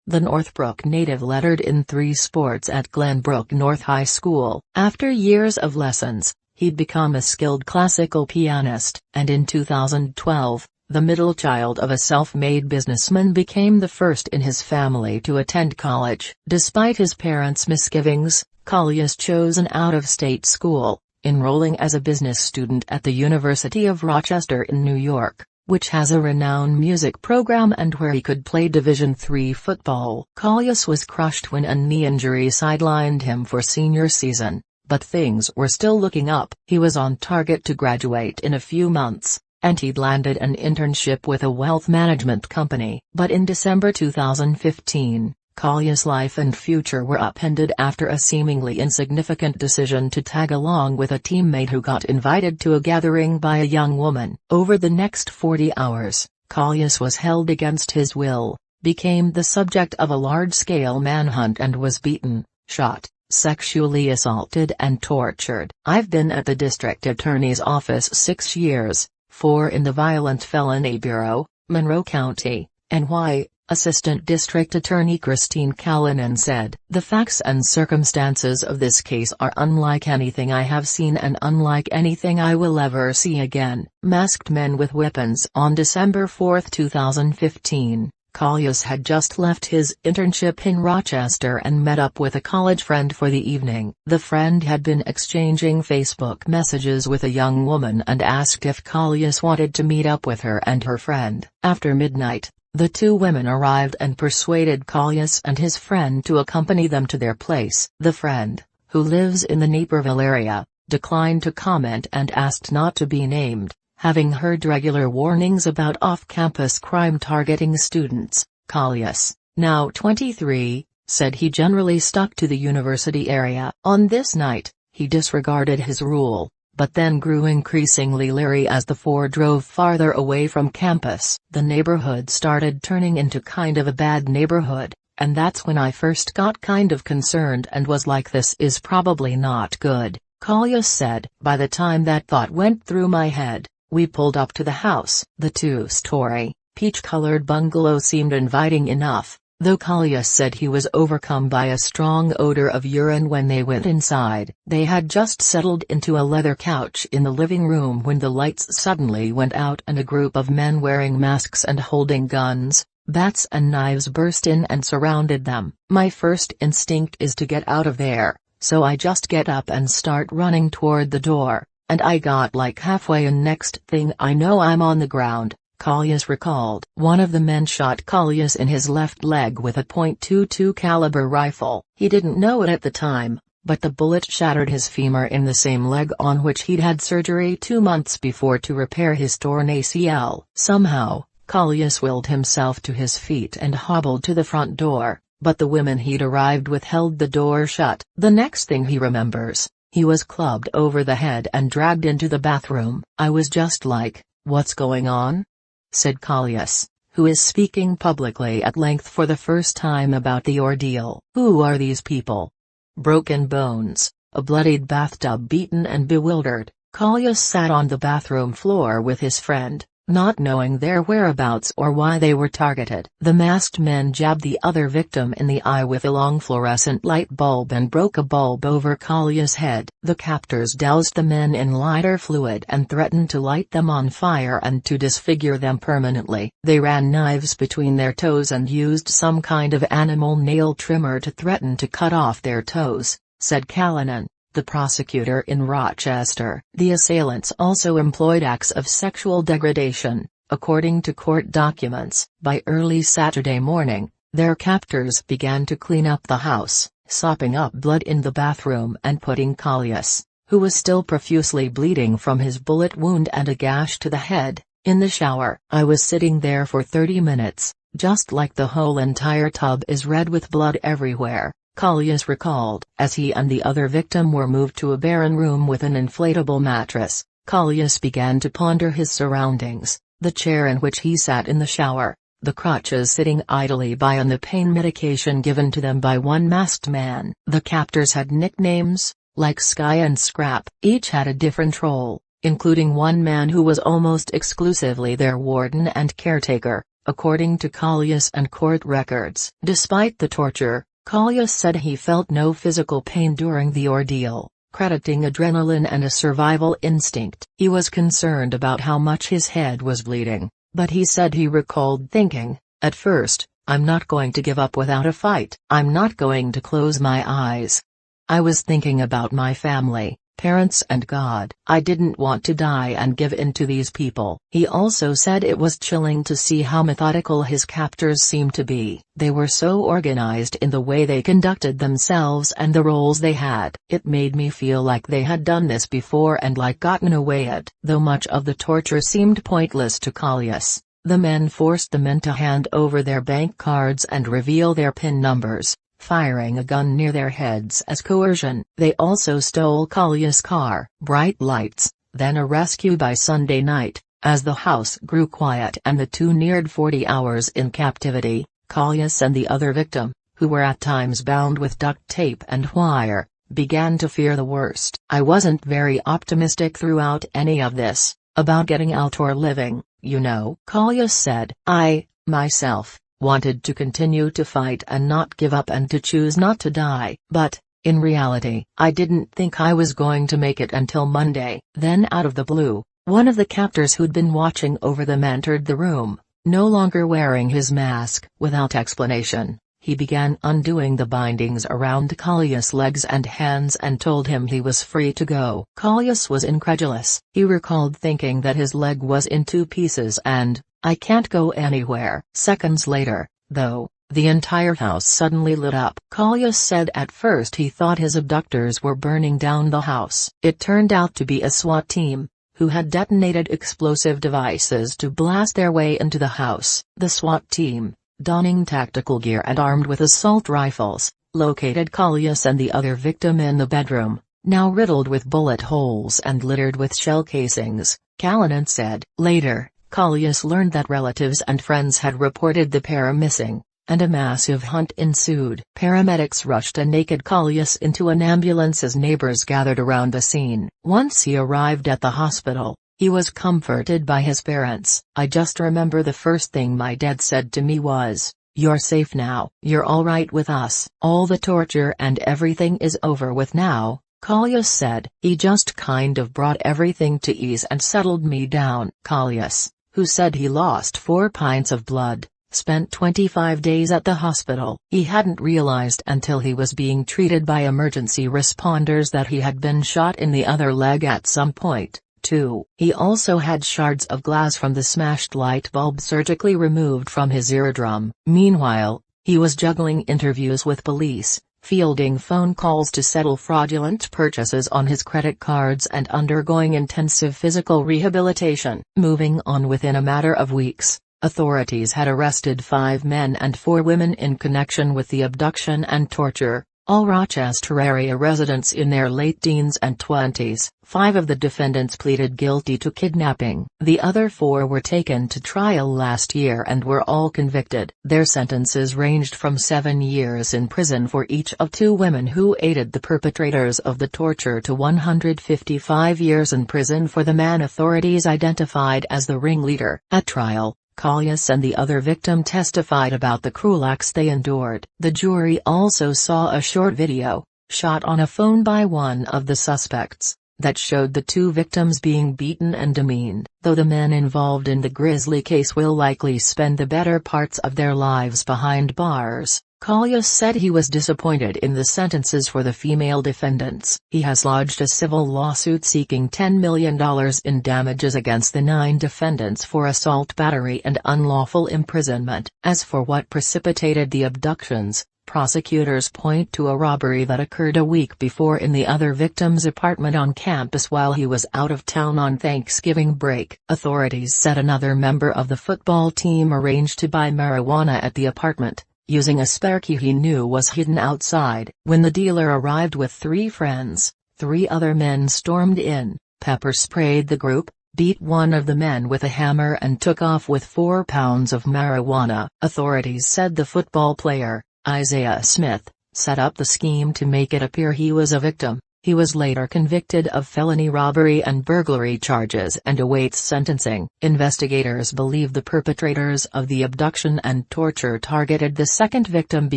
The Northbrook native lettered in 3 sports at Glenbrook North High School. After years of lessons, he'd become a skilled classical pianist, and in 2012, the middle child of a self-made businessman became the first in his family to attend college. Despite his parents' misgivings, Collius chose an out-of-state school, enrolling as a business student at the University of Rochester in New York, which has a renowned music program and where he could play Division III football. Collius was crushed when a knee injury sidelined him for senior season, but things were still looking up. He was on target to graduate in a few months, and he'd landed an internship with a wealth management company. But in December 2015, Collius' life and future were upended after a seemingly insignificant decision to tag along with a teammate who got invited to a gathering by a young woman. Over the next 40 hours, Collius was held against his will, became the subject of a large-scale manhunt and was beaten, shot, sexually assaulted and tortured. "I've been at the district attorney's office 6 years, 4 in the Violent Felony Bureau, Monroe County, NY," Assistant District Attorney Christine Callanan said. "The facts and circumstances of this case are unlike anything I have seen and unlike anything I will ever see again." Masked men with weapons. On December 4, 2015, Collius had just left his internship in Rochester and met up with a college friend for the evening. The friend had been exchanging Facebook messages with a young woman and asked if Collius wanted to meet up with her and her friend. After midnight, the 2 women arrived and persuaded Collius and his friend to accompany them to their place. The friend, who lives in the Naperville area, declined to comment and asked not to be named, having heard regular warnings about off-campus crime targeting students. Collius, now 23, said he generally stuck to the university area. On this night, he disregarded his rule, but then grew increasingly leery as the 4 drove farther away from campus. "The neighborhood started turning into kind of a bad neighborhood, and that's when I first got kind of concerned and was like, this is probably not good," Collius said. "By the time that thought went through my head, we pulled up to the house." The 2-story, peach-colored bungalow seemed inviting enough, though Collius said he was overcome by a strong odor of urine when they went inside. They had just settled into a leather couch in the living room when the lights suddenly went out and a group of men wearing masks and holding guns, bats and knives burst in and surrounded them. "My first instinct is to get out of there, so I just get up and start running toward the door, and I got like halfway and next thing I know I'm on the ground," Collius recalled. One of the men shot Collius in his left leg with a .22 caliber rifle. He didn't know it at the time, but the bullet shattered his femur in the same leg on which he'd had surgery 2 months before to repair his torn ACL. Somehow, Collius willed himself to his feet and hobbled to the front door, but the women he'd arrived with held the door shut. The next thing he remembers, he was clubbed over the head and dragged into the bathroom. "I was just like, what's going on?" said Collius, who is speaking publicly at length for the first time about the ordeal. "Who are these people?" Broken bones, a bloodied bathtub, beaten and bewildered, Collius sat on the bathroom floor with his friend, not knowing their whereabouts or why they were targeted. The masked men jabbed the other victim in the eye with a long fluorescent light bulb and broke a bulb over Collius' head. The captors doused the men in lighter fluid and threatened to light them on fire and to disfigure them permanently. "They ran knives between their toes and used some kind of animal nail trimmer to threaten to cut off their toes," said Callanan, the prosecutor in Rochester. "The assailants also employed acts of sexual degradation, according to court documents." By early Saturday morning, their captors began to clean up the house, sopping up blood in the bathroom and putting Collius, who was still profusely bleeding from his bullet wound and a gash to the head, in the shower. "I was sitting there for 30 minutes, just like the whole entire tub is red with blood everywhere," Collius recalled. As he and the other victim were moved to a barren room with an inflatable mattress, Collius began to ponder his surroundings: the chair in which he sat in the shower, the crutches sitting idly by, and the pain medication given to them by one masked man. The captors had nicknames, like Sky and Scrap. Each had a different role, including one man who was almost exclusively their warden and caretaker, according to Collius and court records. Despite the torture, Collius said he felt no physical pain during the ordeal, crediting adrenaline and a survival instinct. He was concerned about how much his head was bleeding, but he said he recalled thinking, "At first, I'm not going to give up without a fight. I'm not going to close my eyes. I was thinking about my family, parents and God. I didn't want to die and give in to these people." He also said it was chilling to see how methodical his captors seemed to be. They were so organized in the way they conducted themselves and the roles they had. "It made me feel like they had done this before and like gotten away at." Though much of the torture seemed pointless to Collius, the men forced the men to hand over their bank cards and reveal their PIN numbers, firing a gun near their heads as coercion. They also stole Collius' car, bright lights, then a rescue by Sunday night. As the house grew quiet and the two neared 40 hours in captivity, Collius and the other victim, who were at times bound with duct tape and wire, began to fear the worst. "I wasn't very optimistic throughout any of this, about getting out or living, you know," Collius said. "I, myself, wanted to continue to fight and not give up and to choose not to die, but, in reality, I didn't think I was going to make it until Monday." Then out of the blue, one of the captors who'd been watching over them entered the room, no longer wearing his mask. Without explanation, he began undoing the bindings around Collius' legs and hands and told him he was free to go. Collius was incredulous. He recalled thinking that his leg was in two pieces and, "I can't go anywhere." Seconds later, though, the entire house suddenly lit up. Collius said at first he thought his abductors were burning down the house. It turned out to be a SWAT team, who had detonated explosive devices to blast their way into the house. The SWAT team, donning tactical gear and armed with assault rifles, located Collius and the other victim in the bedroom, now riddled with bullet holes and littered with shell casings, Callanan said. Later, Collius learned that relatives and friends had reported the pair missing, and a massive hunt ensued. Paramedics rushed a naked Collius into an ambulance as neighbors gathered around the scene. Once he arrived at the hospital, he was comforted by his parents. "I just remember the first thing my dad said to me was, 'You're safe now. You're all right with us. All the torture and everything is over with now,'" Collius said. "He just kind of brought everything to ease and settled me down." Collius, who said he lost 4 pints of blood, spent 25 days at the hospital. He hadn't realized until he was being treated by emergency responders that he had been shot in the other leg at some point, too. He also had shards of glass from the smashed light bulb surgically removed from his eardrum. Meanwhile, he was juggling interviews with police, fielding phone calls to settle fraudulent purchases on his credit cards and undergoing intensive physical rehabilitation. Moving on. Within a matter of weeks, authorities had arrested 5 men and 4 women in connection with the abduction and torture, all Rochester area residents in their late teens and 20s. 5 of the defendants pleaded guilty to kidnapping. The other 4 were taken to trial last year and were all convicted. Their sentences ranged from 7 years in prison for each of 2 women who aided the perpetrators of the torture to 155 years in prison for the man authorities identified as the ringleader. At trial, Collius and the other victim testified about the cruel acts they endured. The jury also saw a short video, shot on a phone by one of the suspects, that showed the 2 victims being beaten and demeaned. Though the men involved in the grisly case will likely spend the better parts of their lives behind bars, Collius said he was disappointed in the sentences for the female defendants. He has lodged a civil lawsuit seeking $10 million in damages against the 9 defendants for assault, battery and unlawful imprisonment. As for what precipitated the abductions, prosecutors point to a robbery that occurred a week before in the other victim's apartment on campus while he was out of town on Thanksgiving break. Authorities said another member of the football team arranged to buy marijuana at the apartment, using a spare key he knew was hidden outside. When the dealer arrived with 3 friends, 3 other men stormed in, pepper sprayed the group, beat one of the men with a hammer and took off with 4 pounds of marijuana. Authorities said the football player, Isaiah Smith, set up the scheme to make it appear he was a victim. He was later convicted of felony robbery and burglary charges and awaits sentencing. Investigators believe the perpetrators of the abduction and torture targeted the second victim because